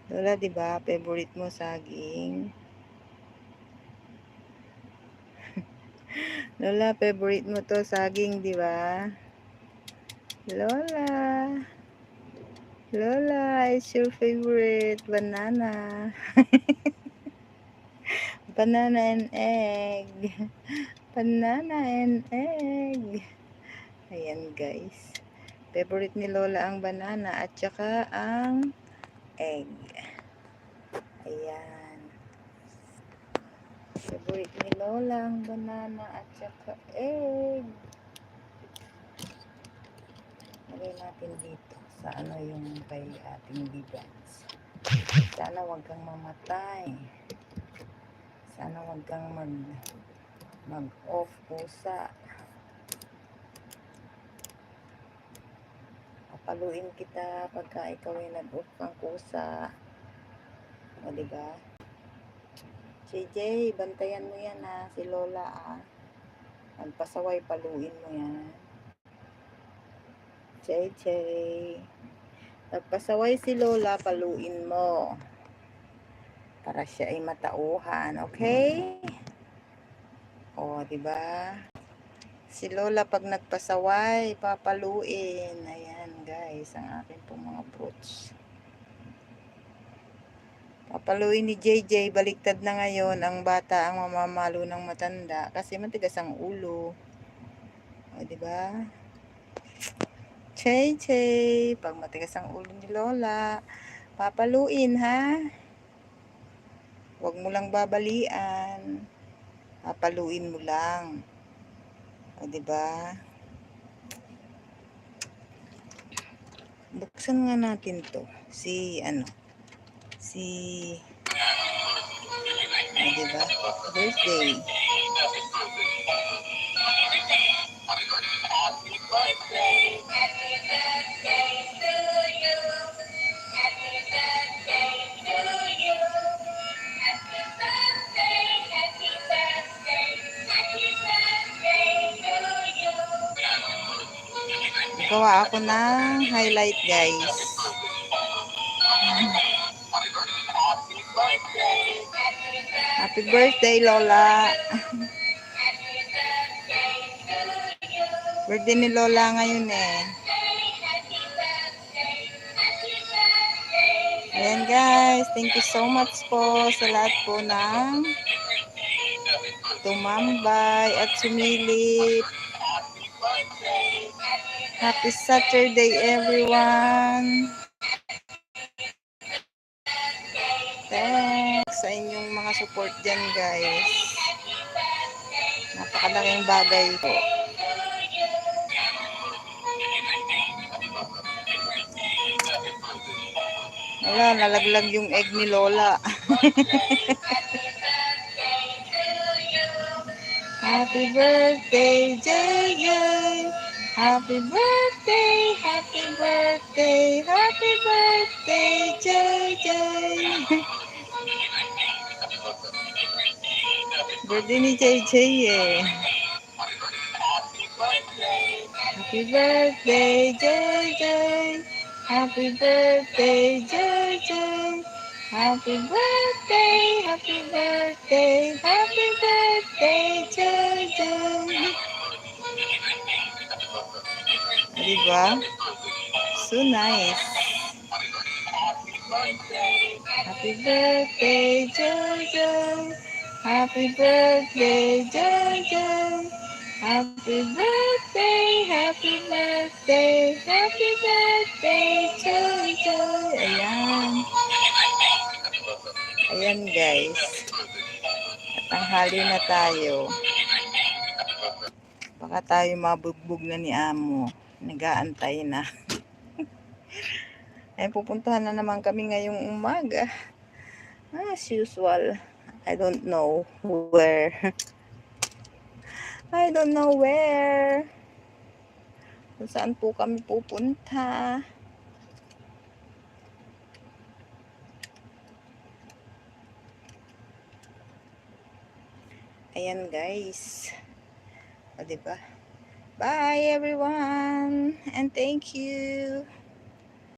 Lola, di ba? Favorite mo saging. Lola, favorite mo to saging, di ba? Lola. Lola, it's your favorite banana. Banana and egg. Banana and egg. Ayan guys. Favorite ni Lola ang banana at saka ang egg. Ayan. Favorite ni Lola ang banana at saka egg. Lagay natin dito sa ano yung kay ating bigans. Sana wag kang mamatay. Sana wag kang mag-off pusa. Papaluin kita pagka ikaw ay nag-off kang pusa. O diba? JJ, bantayan mo yan ha. Si Lola ah. Magpasaway, paluin mo yan. JJ. Nagpasaway si Lola, paluin mo. Para siya ay matauhan. Okay? O, diba? Si Lola pag nagpasaway, papaluin. Ayan guys, ang akin pong mga fruits. Papaluin ni JJ, baliktad na ngayon ang bata ang mamamalo ng matanda kasi matigas ang ulo. O, diba? JJ, pag matigas ang ulo ni Lola, papaluin ha. Huwag mo lang babalian. Papaluin mo lang. O, diba? Buksan nga natin to. Si, o, diba? Birthday. Gawa ako ng highlight guys. Happy birthday Lola. Birthday ni Lola ngayon eh. Ayan guys, thank you so much po sa lahat po ng tumambay at sumilip. Happy Saturday everyone. Thanks sa inyong mga support dyan guys. Napakalaking bagay po. Wala, nalaglag yung egg ni Lola. Happy birthday, JJ. Happy birthday, happy birthday, happy birthday, JJ. Birthday ni JJ eh. Happy birthday, JJ. Happy birthday, JJ. Happy birthday, happy birthday, happy birthday, JJ. Diba? So nice. Happy birthday, JJ. Happy birthday, JJ. Happy birthday, happy birthday, happy birthday, JJ. Ayan. Ayan guys. Tanghali na tayo. Baka tayo mabugbog na ni Amo. Nag-aantay na. Ay, pupuntahan na naman kami ngayong umaga. As usual. I don't know where. I don't know where. Kung saan po kami pupunta. Ayan guys. O, diba? Bye everyone. And thank you.